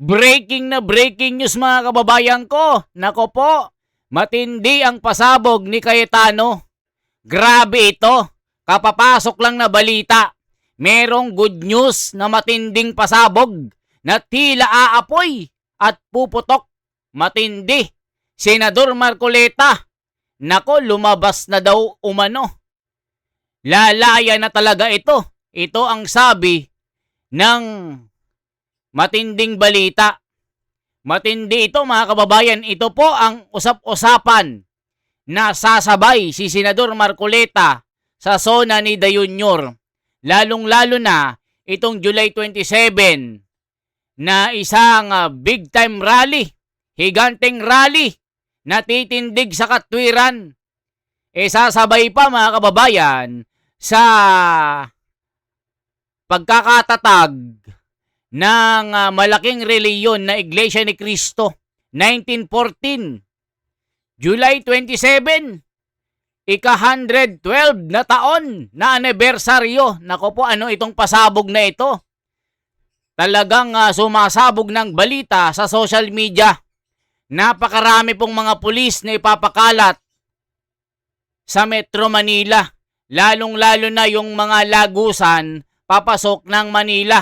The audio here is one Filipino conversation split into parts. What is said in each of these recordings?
Breaking news mga kababayan ko. Nako po, matindi ang pasabog ni Cayetano. Grabe ito. Kapapasok lang na balita. Merong good news na matinding pasabog na tila aapoy at puputok. Matindi. Senador Marcoleta. Nako, lumabas na daw umano. Lalaya na talaga ito. Ito ang sabi ng matinding balita. Matindi ito mga kababayan. Ito po ang usap-usapan na sasabay si Senador Marcoleta sa zona ni De Junior. Lalong-lalo na itong July 27 na isang big time rally, higanteng rally na titindig sa katwiran. Sasabay pa mga kababayan sa pagkakatatag ng malaking reliyon na Iglesia ni Cristo, 1914, July 27, ika-112 na taon na anibersaryo. Nako po, ano itong pasabog na ito? Talagang sumasabog ng balita sa social media. Napakarami pong mga pulis na ipapakalat sa Metro Manila. Lalong-lalo na yung mga lagusan papasok ng Manila.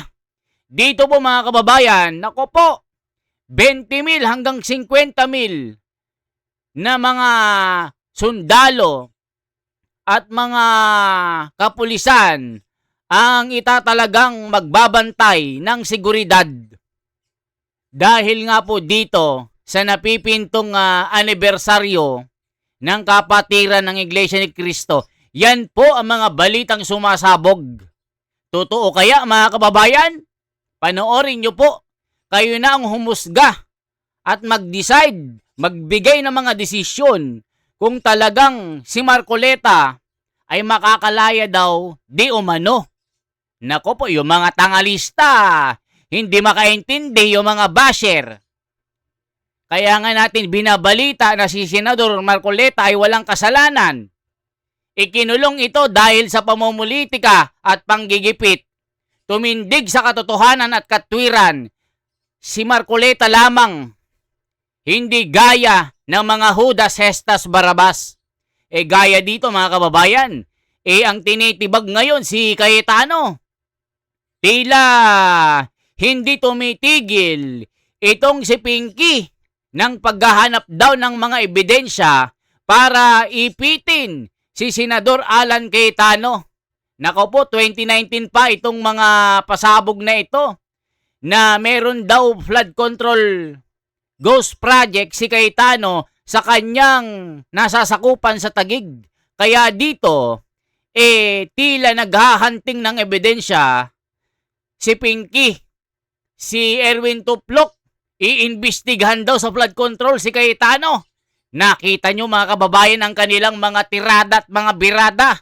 Dito po mga kababayan, nako po, 20,000 hanggang 50,000 na mga sundalo at mga kapulisan ang itatalagang magbabantay ng seguridad. Dahil nga po dito sa napipintong anibersaryo ng kapatiran ng Iglesia ni Cristo. Yan po ang mga balitang sumasabog. Totoo kaya mga kababayan? Panoorin nyo po. Kayo na ang humusga at mag-decide, magbigay ng mga desisyon kung talagang si Marcoleta ay makakalaya daw di umano. Nako po, yung mga tangalista, hindi makaintindi yung mga basher. Kaya nga natin binabalita na si Senador Marcoleta ay walang kasalanan. Ikinulong ito dahil sa pamumulitika at panggigipit. Tumindig sa katotohanan at katwiran. Si Marcoleta lamang, hindi gaya ng mga Judas, Hestas, Barabas. Gaya dito mga kababayan, ang tinitibag ngayon si Cayetano. Tila hindi tumitigil itong si Pinky ng paghahanap daw ng mga ebidensya para ipitin si Senador Alan Cayetano. Nako po, 2019 pa itong mga pasabog na ito na meron daw flood control ghost project si Cayetano sa kanyang nasasakupan sa Taguig. Kaya dito, tila naghahanting ng ebidensya si Pinky, si Erwin Tuplok, iimbestigahan daw sa flood control si Cayetano. Nakita nyo mga kababayan ang kanilang mga tirada at mga birada.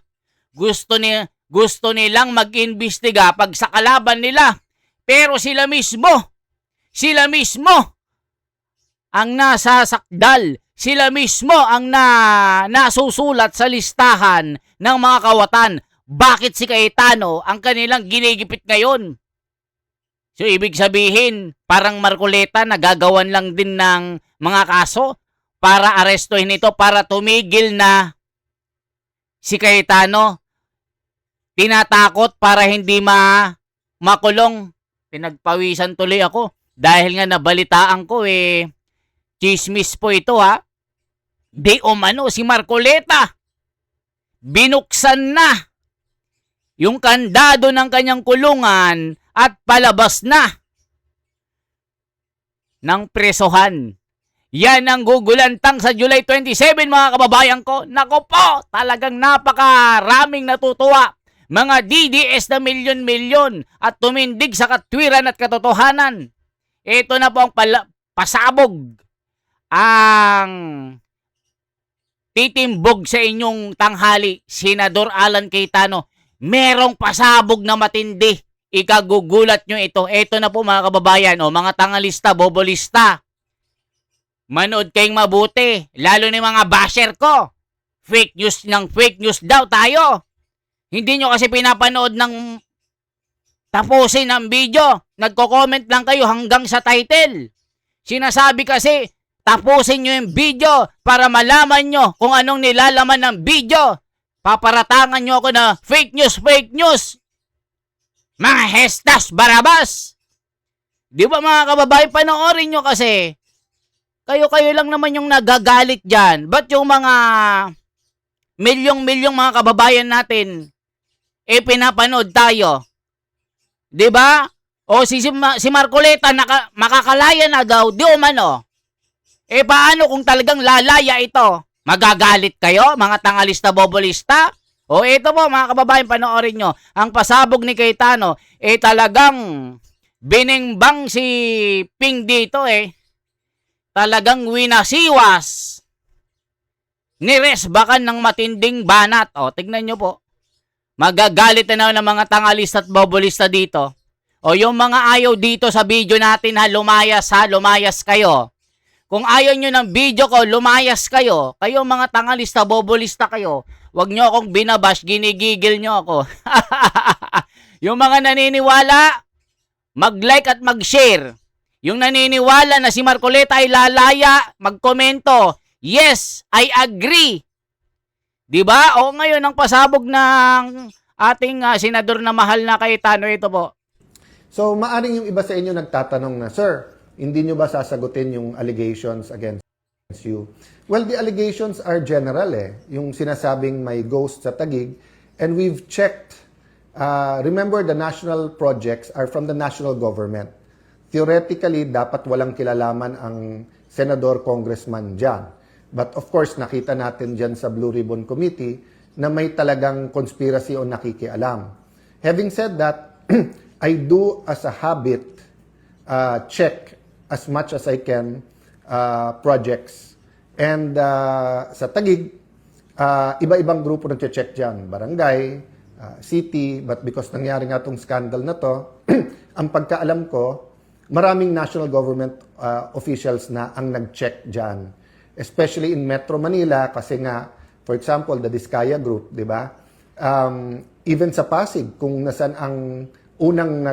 Gusto nilang mag-imbestiga pag sa kalaban nila. Pero sila mismo ang nasasakdal. Sila mismo ang nasusulat sa listahan ng mga kawatan. Bakit si Cayetano ang kanilang ginigipit ngayon? So, ibig sabihin, parang Marcoleta nagagawan lang din ng mga kaso para arestuhin ito, para tumigil na si Cayetano. Tinatakot para hindi makulong. Pinagpawisan tuloy ako dahil nga nabalitaan ko chismis po ito ha. Di umano si Marcoleta, binuksan na yung kandado ng kanyang kulungan at palabas na ng presohan. Yan ang gugulantang sa July 27 mga kababayan ko. Nako po, talagang napakaraming natutuwa. Mga DDS na milyon-milyon at tumindig sa katwiran at katotohanan. Ito na po ang pasabog. Ang titimbog sa inyong tanghali, Senador Alan Cayetano. Merong pasabog na matindi. Ikagugulat nyo ito. Ito na po mga kababayan, mga tangalista, bobolista. Manood kayong mabuti, lalo ni mga basher ko. Fake news daw tayo. Hindi nyo kasi pinapanood ng tapusin ang video. Nagko-comment lang kayo hanggang sa title. Sinasabi kasi, tapusin nyo yung video para malaman nyo kung anong nilalaman ng video. Paparatangan nyo ako na fake news. Mga hestas barabas. Di ba mga kababayan, panoorin nyo kasi. Kayo-kayo lang naman yung nagagalit dyan. Ba't yung mga milyong-milyong mga kababayan natin, pinapanood tayo? Di ba? O si Marcoleta makakalaya na daw, di umano. Paano kung talagang lalaya ito? Magagalit kayo, mga tangalista bobolista? O ito po mga kababayan, panoorin nyo. Ang pasabog ni Cayetano, talagang biningbang si Ping dito Talagang winasiwas. Niresbakan ng matinding banat. O, tignan nyo po. Magagalit na ng mga tangalista at bobolista dito. O yung mga ayaw dito sa video natin lumayas kayo. Kung ayaw nyo ng video ko, lumayas kayo. Kayo mga tangalista, bobolista kayo. Huwag nyo akong binabash, ginigigil nyo ako. Yung mga naniniwala, mag-like at mag-share. Yung naniniwala na si Marcoleta ay lalaya, magkomento. Yes, I agree. Diba? O ngayon, ang pasabog ng ating senador na mahal na Cayetano, ito po. So, maaring yung iba sa inyo nagtatanong na, Sir, hindi nyo ba sasagutin yung allegations against you? Well, the allegations are general Yung sinasabing may ghost sa Taguig. And we've checked. Remember, the national projects are from the national government. Theoretically, dapat walang kilalaman ang senador, congressman dyan. But of course, nakita natin dyan sa Blue Ribbon Committee na may talagang conspiracy o nakikialam. Having said that, I do as a habit check as much as I can projects. And sa Taguig, iba-ibang grupo nag-check dyan. Barangay, city, but because nangyari nga itong scandal na to, ang pagkaalam ko, maraming national government officials na ang nag-check dyan. Especially in Metro Manila kasi nga, for example, the Diskaya Group, di ba? Even sa Pasig, kung nasan ang unang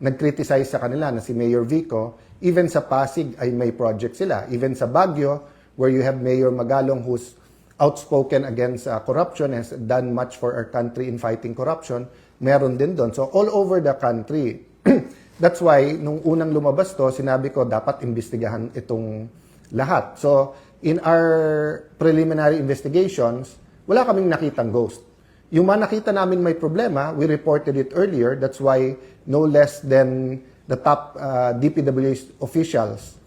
nag-criticize sa kanila na si Mayor Vico, even sa Pasig ay may project sila. Even sa Baguio, where you have Mayor Magalong who's outspoken against corruption, has done much for our country in fighting corruption, meron din doon. So all over the country. That's why, nung unang lumabas to, sinabi ko, dapat imbestigahan itong lahat. So, in our preliminary investigations, wala kaming nakitang ghost. Yung mga nakita namin may problema, we reported it earlier. That's why no less than the top DPWH officials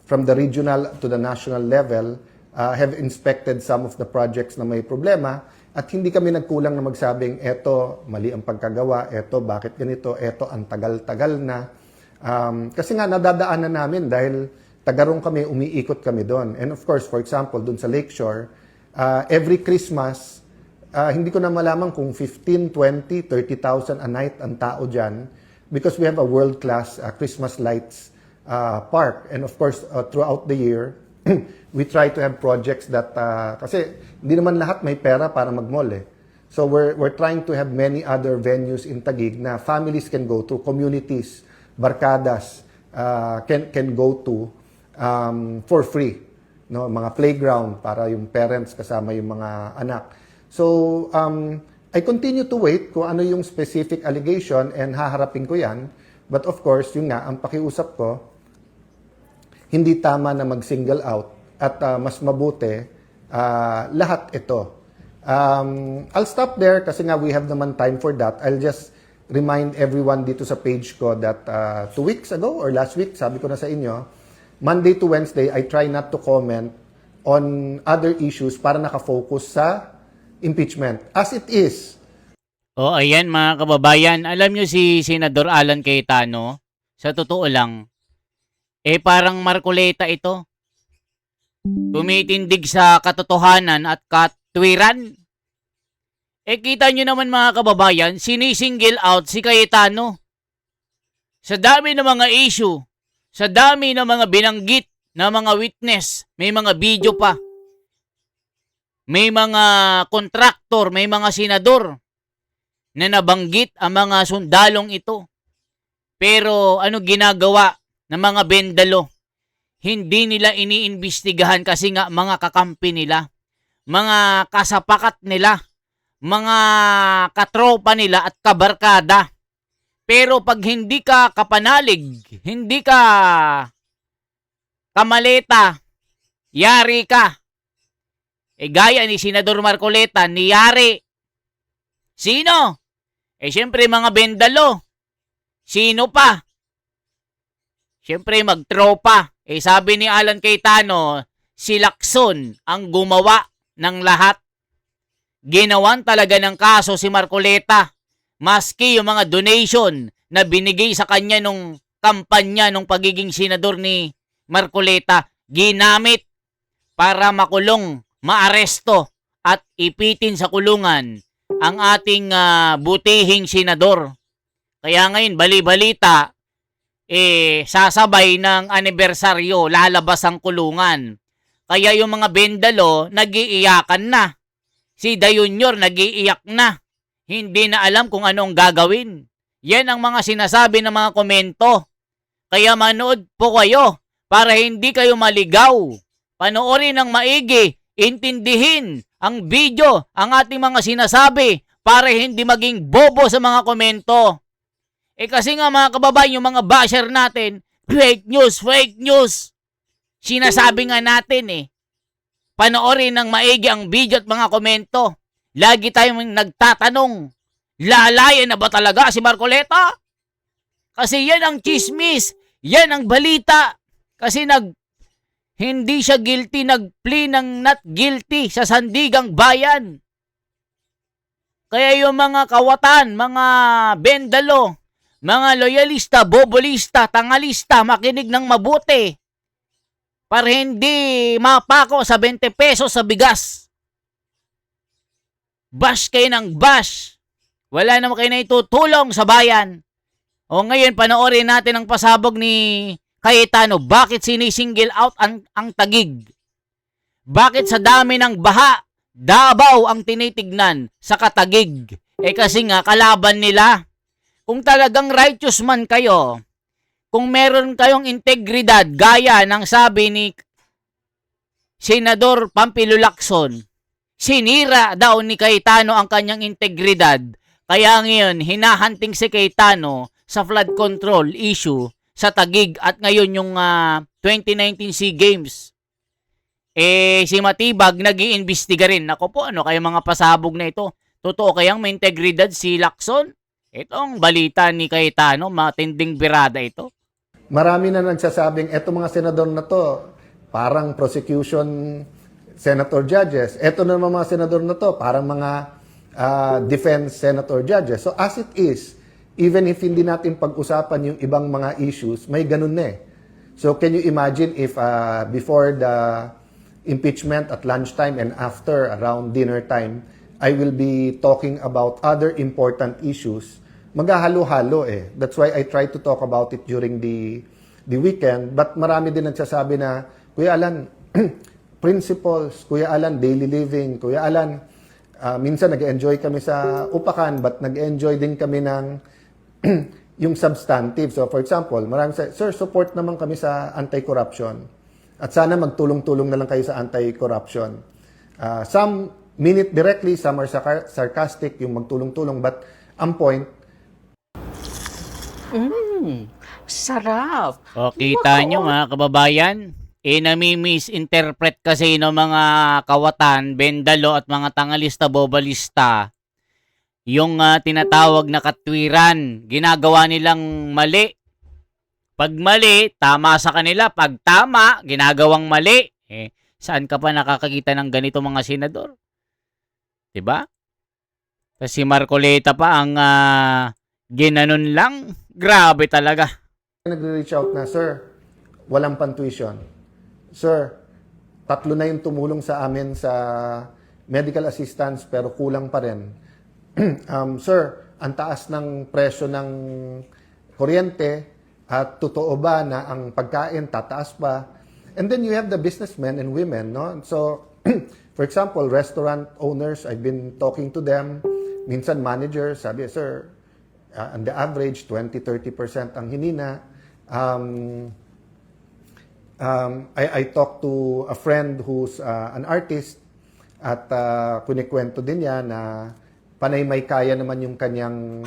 from the regional to the national level have inspected some of the projects na may problema. At hindi kami nagkulang na magsabing, eto, mali ang pagkagawa, eto, bakit ganito, eto, ang tagal-tagal na. Kasi nga, nadadaanan namin dahil tagarong kami, umiikot kami doon. And of course, for example, doon sa Lakeshore, every Christmas, hindi ko na malaman kung 15, 20, 30,000 a night ang tao dyan because we have a world-class Christmas lights park. And of course, throughout the year, we try to have projects that, kasi hindi naman lahat may pera para mag-mall So we're trying to have many other venues in Taguig na families can go to, communities, barkadas can go to for free. No, mga playground para yung parents kasama yung mga anak. So I continue to wait kung ano yung specific allegation and haharapin ko yan. But of course, yun nga, ang pakiusap ko, hindi tama na mag-single out at mas mabuti lahat ito. I'll stop there kasi nga we have naman time for that. I'll just remind everyone dito sa page ko that 2 weeks ago or last week, sabi ko na sa inyo, Monday to Wednesday, I try not to comment on other issues para nakafocus sa impeachment. As it is. O ayan mga kababayan, alam nyo si Senador Alan Cayetano, sa totoo lang, parang Marcoleta ito. Tumitindig sa katotohanan at katwiran. Kita nyo naman mga kababayan, sinisingle out si Cayetano. Sa dami ng mga issue, sa dami ng mga binanggit na mga witness, may mga video pa. May mga kontraktor, may mga senador na nabanggit ang mga sundalong ito. Pero ano ginagawa ng mga bendalo? Hindi nila iniimbestigahan kasi nga mga kakampi nila, mga kasapakat nila, mga katropa nila at kabarkada. Pero pag hindi ka kapanalig, hindi ka kamaleta, yari ka. Gaya ni Senador Marcoleta, niyari. Sino? Siyempre mga bendalo. Sino pa? Siyempre magtropa. Sabi ni Alan Cayetano, si Lacson ang gumawa ng lahat. Ginawan talaga ng kaso si Marcoleta. Maski yung mga donation na binigay sa kanya nung kampanya nung pagiging senador ni Marcoleta, ginamit para makulong, maaresto at ipitin sa kulungan ang ating butihing senador. Kaya ngayon, bali-balita, sasabay ng anibersaryo, lalabas ang kulungan. Kaya yung mga bendalo, nag-iiyakan na. Si Dayunyor, nag-iiyak na. Hindi na alam kung anong gagawin. Yan ang mga sinasabi ng mga komento. Kaya manood po kayo para hindi kayo maligaw. Panoorin ng maigi, intindihin ang video, ang ating mga sinasabi para hindi maging bobo sa mga komento. Kasi nga mga kababayan, yung mga basher natin, fake news. Sinasabi nga natin panoorin ng maigi ang video at mga komento. Lagi tayong nagtatanong, lalaya na ba talaga si Marcoleta? Kasi yan ang chismis, yan ang balita. Kasi hindi siya guilty, nag-plea ng not guilty sa Sandigang Bayan. Kaya yung mga kawatan, mga bendalo, mga loyalista, bobolista, tangalista, makinig ng mabuti para hindi mapako sa 20 pesos sa bigas. Bash kayo ng bash. Wala naman kayo na itutulong sa bayan. O ngayon, panoorin natin ang pasabog ni Cayetano. Bakit sinisingle out ang Taguig? Bakit sa dami ng baha, Davao ang tinitignan sa Katagig? Kasi nga, kalaban nila. Kung talagang righteous man kayo, kung meron kayong integridad, gaya ng sabi ni Senador Pampilo Lacson, sinira daw ni Cayetano ang kanyang integridad. Kaya ngayon, hinahanting si Cayetano sa flood control issue sa Taguig at ngayon yung 2019 SEA Games. Si Matibag nag-iimbestiga rin. Ako po, ano kaya mga pasabog na ito? Totoo kayang may integridad si Lacson? Itong balita ni Cayetano, matinding birada ito. Marami na nagsasabing, eto mga senador na to, parang prosecution senator judges. Eto na naman mga senador na to, parang mga defense senator judges. So as it is, even if hindi natin pag-usapan yung ibang mga issues, may ganun na So can you imagine if before the impeachment at lunchtime and after around dinner time, I will be talking about other important issues. Maghahalo-halo That's why I try to talk about it during the weekend. But marami din nagsasabi na, Kuya Alan, principles, Kuya Alan, daily living, Kuya Alan, minsan nag-enjoy kami sa upakan, but nag-enjoy din kami ng yung substantive. So for example, marami sa, Sir, support naman kami sa anti-corruption. At sana magtulong-tulong na lang kayo sa anti-corruption. Some mean it directly, some are sarcastic, yung magtulong-tulong. But ang point, Sarap. O, kita nyo mga kababayan, nami-misinterpret kasi ng mga kawatan, bendalo at mga tangalista, bobalista yung tinatawag na katwiran. Ginagawa nilang mali. Pag mali, tama sa kanila. Pag tama, ginagawang mali. Saan ka pa nakakakita ng ganito mga senador? Diba? Kasi Marcoleta pa ang ginanon lang. Grabe talaga. nagre-reach out na, Sir, walang pantuition. Sir, 3 na yung tumulong sa amin sa medical assistance pero kulang pa rin. Sir, ang taas ng presyo ng kuryente at totoo ba na ang pagkain tataas pa? And then you have the businessmen and women, no? So, for example, restaurant owners, I've been talking to them. Minsan manager, sabi, sir, on the average, 20-30% ang hinina. I talked to a friend who's an artist at kunikwento din niya na panay may kaya naman yung kanyang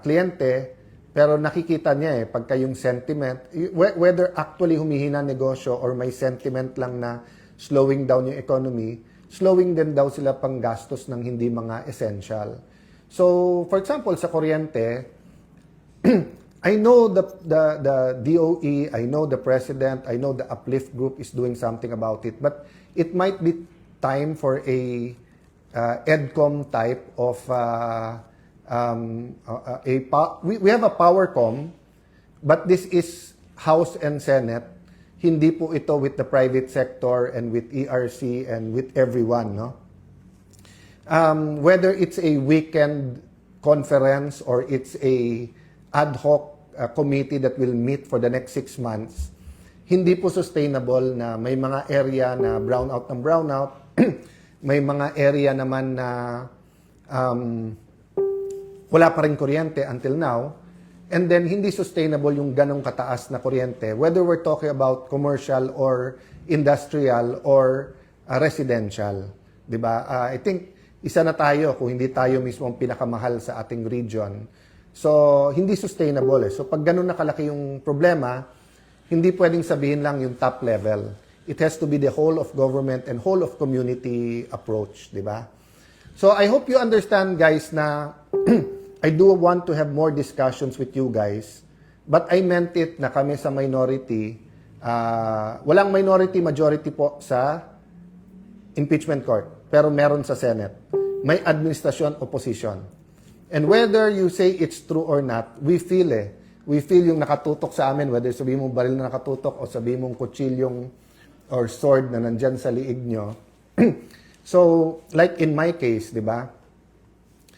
kliyente, pero nakikita niya pagka yung sentiment, whether actually humihina negosyo or may sentiment lang na slowing down yung economy, slowing din daw sila pang gastos ng hindi mga essential. So, for example, sa kuryente, I know the DOE, I know the President, I know the Uplift Group is doing something about it, but it might be time for a EDCOM type of we have a PowerCom, but this is House and Senate. Hindi po ito with the private sector and with ERC and with everyone, no? Whether it's a weekend conference or it's a ad hoc committee that will meet for the next 6 months, hindi po sustainable na may mga area na brownout ng brownout, may mga area naman na wala pa rin kuryente until now, and then hindi sustainable yung ganong kataas na kuryente, whether we're talking about commercial or industrial or residential. Diba? I think isa na tayo kung hindi tayo mismo ang pinakamahal sa ating region. So, hindi sustainable. So, pag ganon nakalaki yung problema, hindi pwedeng sabihin lang yung top level. It has to be the whole of government and whole of community approach. Diba? So, I hope you understand, guys, na I do want to have more discussions with you guys, but I meant it na kami sa minority, walang minority majority po sa impeachment court, pero meron sa Senate. May administration opposition. And whether you say it's true or not, we feel yung nakatutok sa amin, whether sabihin mong baril na nakatutok o sabihin mong kutsilyong or sword na nandyan sa liig nyo. So, like in my case, di ba?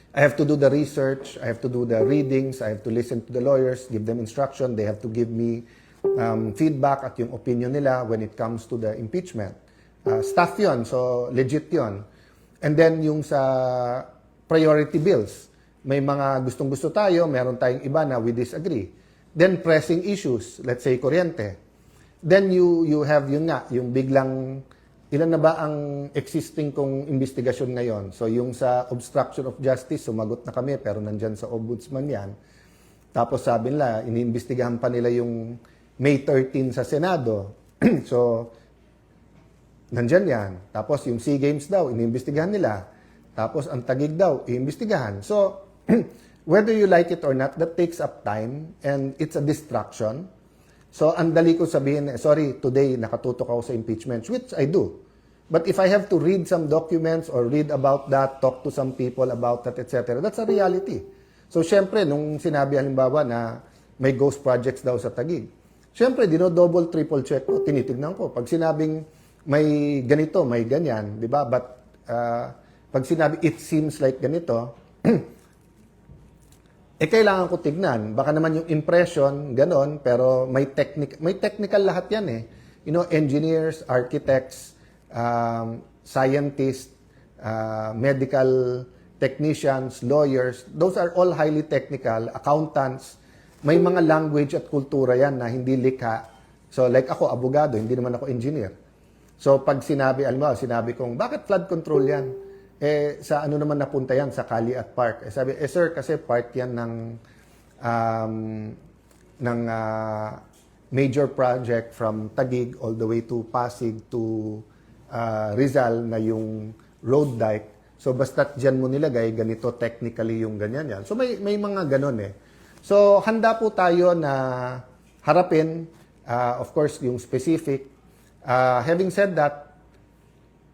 I have to do the research, I have to do the readings, I have to listen to the lawyers, give them instruction, they have to give me feedback at yung opinion nila when it comes to the impeachment. Staff yun, so legit yun. And then yung sa priority bills, may mga gustong-gusto tayo, meron tayong iba na we disagree. Then pressing issues, let's say kuryente. Then you have yung biglang ilan na ba ang existing kong investigasyon ngayon? So, yung sa obstruction of justice, sumagot na kami, pero nandyan sa ombudsman yan. Tapos sabi nila, iniimbestigahan pa nila yung May 13 sa Senado. So, nandyan yan. Tapos yung SEA Games daw, iniimbestigahan nila. Tapos ang Taguig daw, iimbestigahan. So, whether you like it or not, that takes up time and it's a distraction. So, ang dali ko sabihin, sorry, today nakatutok ako sa impeachment, which I do. But if I have to read some documents or read about that, talk to some people about that, etc., that's a reality. So, syempre, nung sinabi halimbawa na may ghost projects daw sa Taguig, syempre, dino-double, triple check ko, tinitignan ko. Pag sinabing may ganito, may ganyan, di ba? But, pag sinabi, it seems like ganito, kailangan ko tignan. Baka naman yung impression, ganon, pero may technical lahat yan eh. You know, engineers, architects, scientists, medical technicians, lawyers, those are all highly technical, accountants. May mga language at kultura yan na hindi likha. So like ako, abogado, hindi naman ako engineer. So pag sinabi, alam mo, sinabi kong, bakit flood control yan? Sa ano naman napunta yan? Sa Cali at Park. Sabi, sir, kasi part yan ng major project from Taguig all the way to Pasig to Rizal na yung road dike. So, basta't dyan mo nilagay, ganito technically yung ganyan yan. So, may mga ganon eh. So, handa po tayo na harapin, of course, yung specific. Having said that,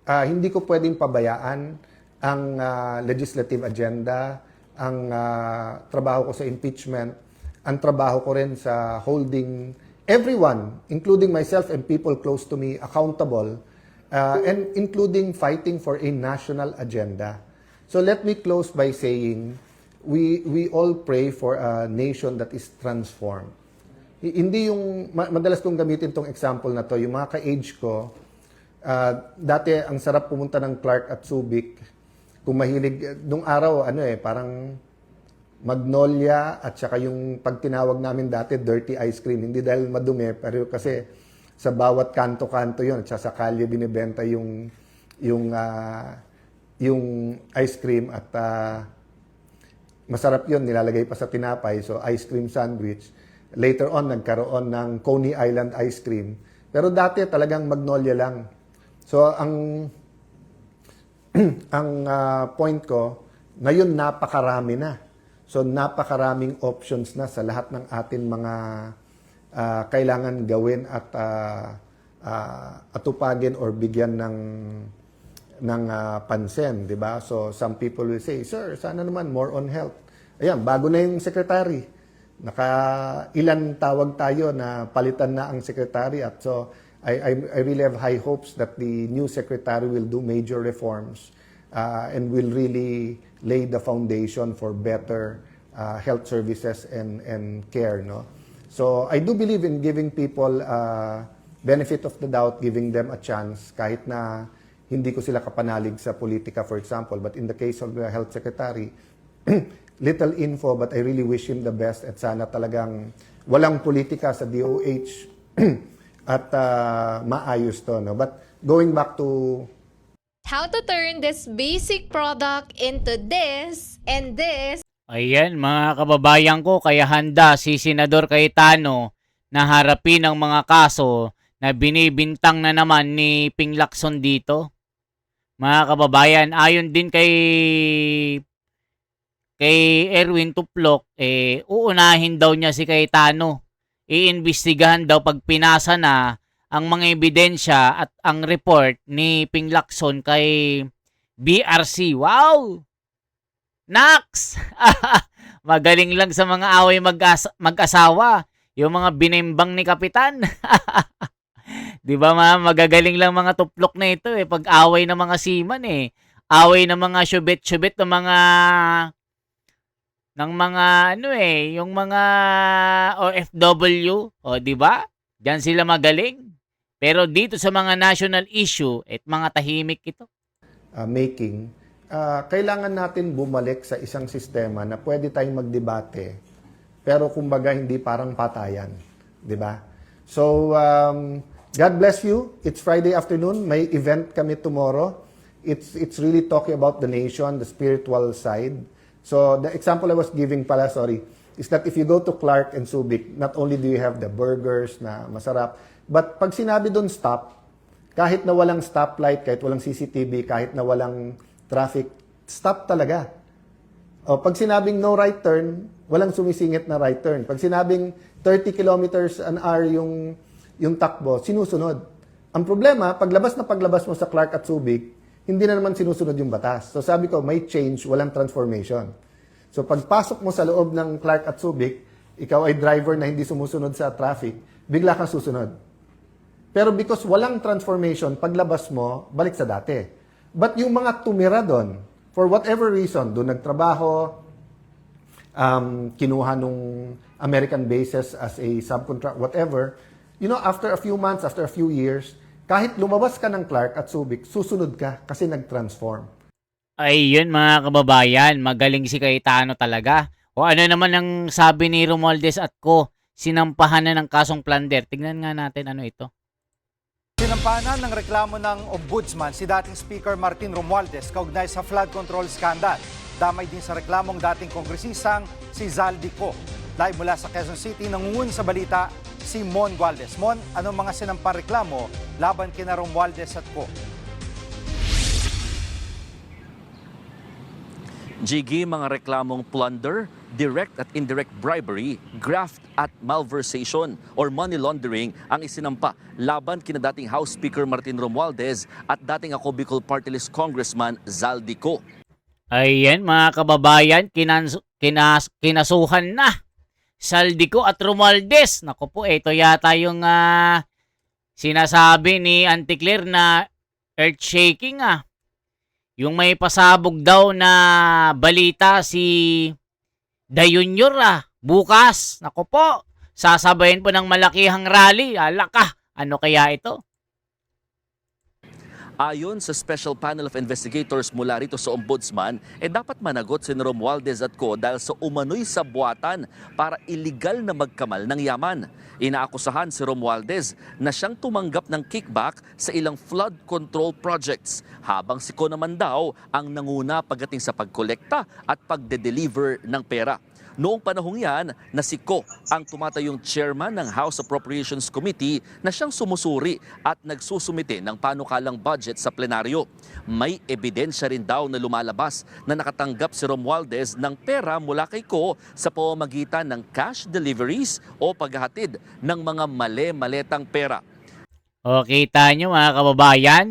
hindi ko pwedeng pabayaan ang legislative agenda, ang trabaho ko sa impeachment, ang trabaho ko rin sa holding everyone, including myself and people close to me, accountable, and including fighting for a national agenda. So let me close by saying, we all pray for a nation that is transformed. Hindi yung, madalas kong gamitin tong example na to, yung mga ka-age ko, dati ang sarap pumunta ng Clark at Subic, kung mahilig, nung araw, parang Magnolia at saka yung pag tinawag namin dati, dirty ice cream. Hindi dahil madumi, pero kasi sa bawat kanto-kanto yun, at saka sa kalye binibenta yung ice cream at masarap yun, nilalagay pa sa tinapay, so ice cream sandwich. Later on, nagkaroon ng Coney Island ice cream. Pero dati talagang Magnolia lang. So, ang point ko, ngayon napakarami na. So, napakaraming options na sa lahat ng atin mga kailangan gawin at atupagin or bigyan ng pansin, di ba? So, some people will say, "Sir, sana naman more on health." Ayan, bago na yung secretary. Ilan tawag tayo na palitan na ang secretary at so I really have high hopes that the new secretary will do major reforms and will really lay the foundation for better health services and care, no? So I do believe in giving people benefit of the doubt, giving them a chance kahit na hindi ko sila kapanalig sa politika, for example. But in the case of the health secretary, little info but I really wish him the best at sana talagang walang politika sa DOH at maayos to, no? But going back to How to turn this basic product into this and this. Ayan, mga kababayan ko, kaya handa si Senador Cayetano na harapin ang mga kaso na binibintang na naman ni Ping Lacson dito. Mga kababayan, ayon din kay Erwin Tuplok, uunahin daw niya si Cayetano. Iimbestigahan daw pag pinasa na ang mga ebidensya at ang report ni Ping Lacson kay BRC. Wow! Nax! Magaling lang sa mga away mag-asawa. Yung mga binimbang ni Kapitan. Di ba magagaling lang mga tuplok na ito pag away ng mga seaman Away ng mga syubit-syubit ng mga yung mga OFW, di ba? Diyan sila magaling. Pero dito sa mga national issue, mga tahimik ito. Making, kailangan natin bumalik sa isang sistema na pwede tayong magdebate, pero kumbaga hindi parang patayan. Di ba? So, God bless you. It's Friday afternoon. May event kami tomorrow. It's really talking about the nation, the spiritual side. So, the example I was giving is that if you go to Clark and Subic, not only do you have the burgers na masarap, but pag sinabi doon stop, kahit na walang stoplight, kahit walang CCTV, kahit na walang traffic, stop talaga. O pag sinabing no right turn, walang sumisingit na right turn. Pag sinabing 30 kilometers an hour yung takbo, sinusunod. Ang problema, paglabas mo sa Clark at Subic, hindi na naman sinusunod yung batas. So sabi ko, may change, walang transformation. So pagpasok mo sa loob ng Clark at Subic, ikaw ay driver na hindi sumusunod sa traffic, bigla kang susunod. Pero because walang transformation, paglabas mo, balik sa dati. But yung mga tumira doon, for whatever reason, doon nagtrabaho, kinuha nung American bases as a subcontract, whatever, after a few months, after a few years, kahit lumabas ka ng Clark at Subic, susunod ka kasi nag-transform. Ayun mga kababayan, magaling si Cayetano talaga. O ano naman ang sabi ni Romualdez at ko, sinampahan na ng kasong plunder. Tingnan nga natin ano ito. Sinampahan ng reklamo ng Ombudsman si dating Speaker Martin Romualdez kaugnay sa flood control scandal. Damay din sa reklamong dating kongresistang si Zaldi Co. Live mula sa Quezon City, nangungun sa balita si Mon Gualdez. Mon, anong mga sinampang reklamo laban kina Romualdez at Co? Jiggy, mga reklamong plunder, direct at indirect bribery, graft at malversation or money laundering ang isinampa laban kina dating House Speaker Martin Romualdez at dating ako Bicol Party List Congressman Zaldi Co. Ayan mga kababayan, kinasuhan na Zaldi Co at Romualdez. Naku po, ito yata yung sinasabi ni Auntie Claire na earth-shaking Yung may pasabog daw na balita si The Junior bukas. Naku po, sasabayin po ng malakihang rally. Alaka, ano kaya ito? Ayon sa Special Panel of Investigators mula rito sa Ombudsman, dapat managot si Romualdez at co dahil sa umano'y sabuatan para iligal na magkamal ng yaman. Inaakusahan si Romualdez na siyang tumanggap ng kickback sa ilang flood control projects, habang si co naman daw ang nanguna pagdating sa pagkolekta at pagde-deliver ng pera. Noong panahong yan, na si Co ang tumatayong chairman ng House Appropriations Committee na siyang sumusuri at nagsusumite ng panukalang budget sa plenaryo. May ebidensya rin daw na lumalabas na nakatanggap si Romualdez ng pera mula kay Co sa pamamagitan ng cash deliveries o paghahatid ng mga male-maletang pera. O, kita nyo mga kababayan?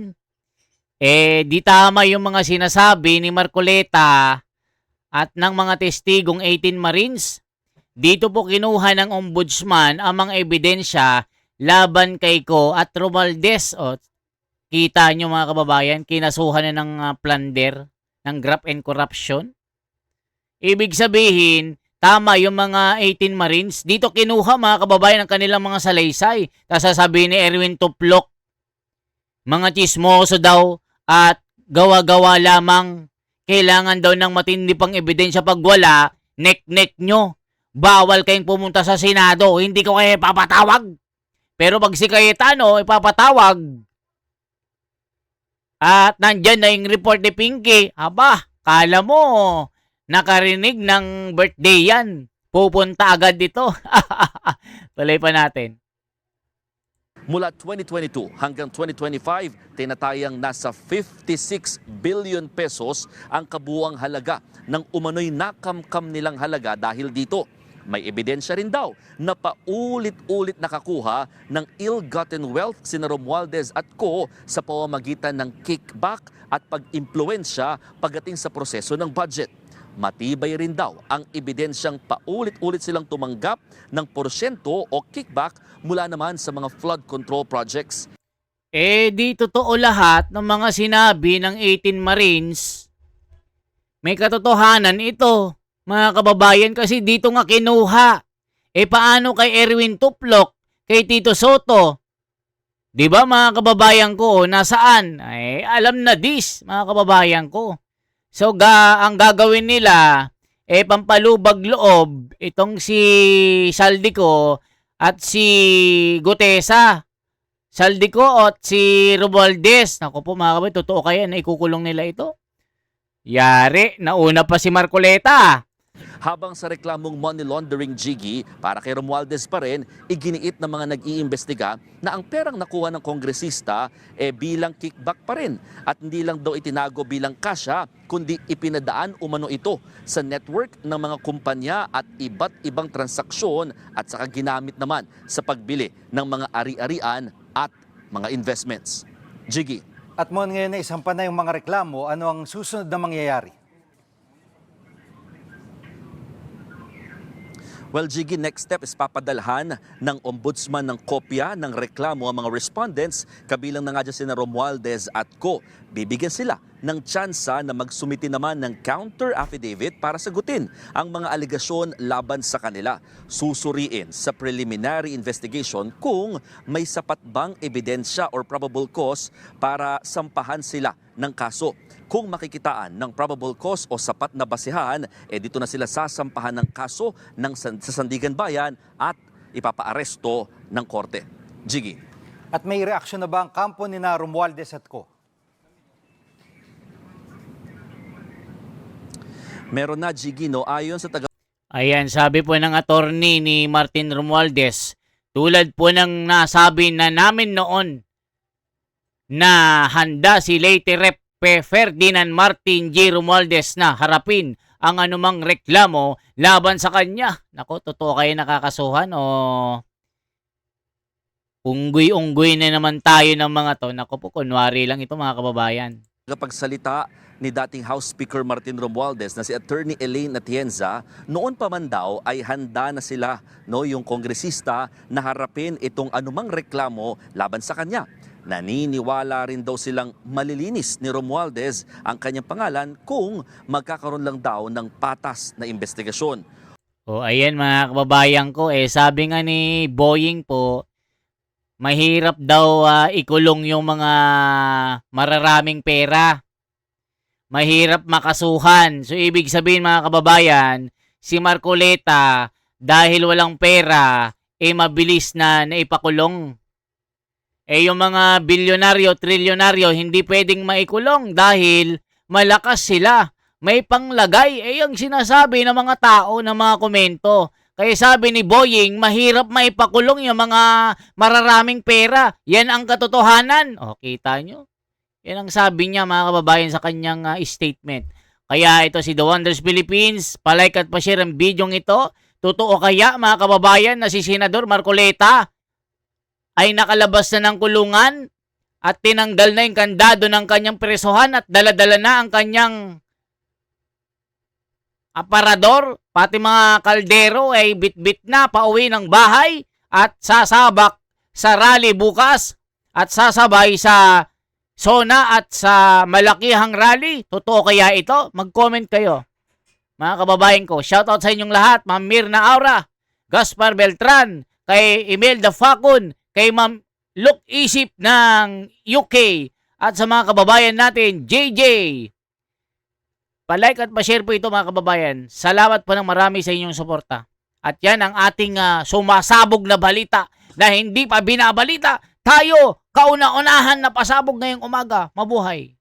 Di tama yung mga sinasabi ni Marcoleta at ng mga testigong 18 Marines. Dito po kinuha ng Ombudsman ang mga ebidensya laban kay Co at Romualdez. O, kita nyo mga kababayan, kinasuhan na ng plunder, ng graft and corruption. Ibig sabihin, tama yung mga 18 Marines. Dito kinuha mga kababayan ang kanilang mga salaysay. Tapos sasabihin ni Erwin Tuplok, mga chismoso daw at gawa-gawa lamang. Kailangan daw ng matindi pang ebidensya. Pag wala, nek-nek nyo. Bawal kayong pumunta sa Senado. Hindi ko kayo ipapatawag. Pero pag si Cayetano ipapatawag at nandyan na yung report ni Pinky, aba, kala mo nakarinig ng birthday yan. Pupunta agad dito. Tuloy pa natin. Mula 2022 hanggang 2025, tinatayang nasa 56 billion pesos ang kabuuang halaga ng umano'y nakamkam nilang halaga dahil dito. May ebidensya rin daw na paulit-ulit nakakuha ng ill-gotten wealth sina Romualdez at co sa pamamagitan ng kickback at pag-impluensya pagdating sa proseso ng budget. Matibay rin daw ang ebidensyang paulit-ulit silang tumanggap ng porsyento o kickback mula naman sa mga flood control projects. Di totoo lahat ng mga sinabi ng 18 Marines. May katotohanan ito, mga kababayan, kasi dito nga kinuha. Paano kay Erwin Tuplok, kay Tito Soto? Di ba mga kababayan ko, nasaan? Alam na this, mga kababayan ko. So, ang gagawin nila, pampalubag loob, itong si Saldico at si Gutesa. Saldico at si Romualdez. Naku po mga kababayan, totoo kaya na ikukulong nila ito? Yari, nauna pa si Marcoleta. Habang sa reklamong money laundering, Jiggy, para kay Romualdez pa rin, iginiit ng mga nag-iimbestiga na ang perang nakuha ng kongresista bilang kickback pa rin at hindi lang daw itinago bilang kasya, kundi ipinadaan umano ito sa network ng mga kumpanya at iba't ibang transaksyon at saka ginamit naman sa pagbili ng mga ari-arian at mga investments. Jiggy. At mo ngayon na isang panay yung mga reklamo, ano ang susunod na mangyayari? Well, Jiggy, next step is papadalhan ng Ombudsman ng kopya ng reklamo ang mga respondents, kabilang na nga dyan sina Romualdez at co. Bibigyan sila ng tsansa na magsumiti naman ng counter affidavit para sagutin ang mga alegasyon laban sa kanila. Susuriin sa preliminary investigation kung may sapat bang ebidensya or probable cause para sampahan sila ng kaso. Kung makikitaan ng probable cause o sapat na basihan, dito na sila sasampahan ng kaso sa Sandigan Bayan at ipapaaresto ng korte. Jiggy. At may reaksyon na ba ang kampo ni na Romualdez at co? Meron na, Jiggy, no? Ayon sa Ayan, sabi po ng attorney ni Martin Romualdez, tulad po ng nasabi na namin noon na handa si late Rep. Ferdinand Martin G. Romualdez na harapin ang anumang reklamo laban sa kanya. Nako, totoo kayo nakakasuhan o unggoy-unggoy na naman tayo ng mga to. Nako po, kunwari lang ito mga kababayan. Kapagsalita ni dating House Speaker Martin Romualdez na si Attorney Elaine Atienza, noon pa man daw ay handa na sila, yung kongresista, na harapin itong anumang reklamo laban sa kanya. Naniniwala rin daw silang malilinis ni Romualdez ang kanyang pangalan kung magkakaroon lang daw ng patas na investigasyon. O ayan mga kababayan ko, sabi nga ni Boying po, mahirap daw ikulong yung mga mararaming pera. Mahirap makasuhan. So, ibig sabihin mga kababayan, si Marcoleta, dahil walang pera, mabilis na naipakulong. Yung mga bilyonaryo, trilyonaryo, hindi pwedeng maikulong dahil malakas sila. May panglagay. Yung sinasabi ng mga tao, ng mga komento. Kaya sabi ni Boying, mahirap maipakulong yung mga mararaming pera. Yan ang katotohanan. O, kita nyo? Yan ang sabi niya mga kababayan sa kanyang statement. Kaya ito si The Wonders Philippines, palike at pa-share ang video ito. Totoo kaya mga kababayan na si Senador Marcoleta ay nakalabas na ng kulungan at tinanggal na yung kandado ng kanyang presohan at daladala na ang kanyang aparador, pati mga kaldero ay bit-bit na pauwi ng bahay at sasabak sa rally bukas at sasabay sa SONA at sa malakihang rally. Totoo kaya ito? Mag-comment kayo. Mga kababayan ko, shoutout sa inyong lahat. Ma'am Mirna Aura, Gaspar Beltran, kay Imelda Facon, kay Ma'am Look Isip ng UK, at sa mga kababayan natin, JJ. Palike at pa-share po ito mga kababayan. Salamat po ng marami sa inyong suporta. At yan ang ating sumasabog na balita na hindi pa binabalita. Tayo, kauna-unahan na pasabog ngayong umaga. Mabuhay!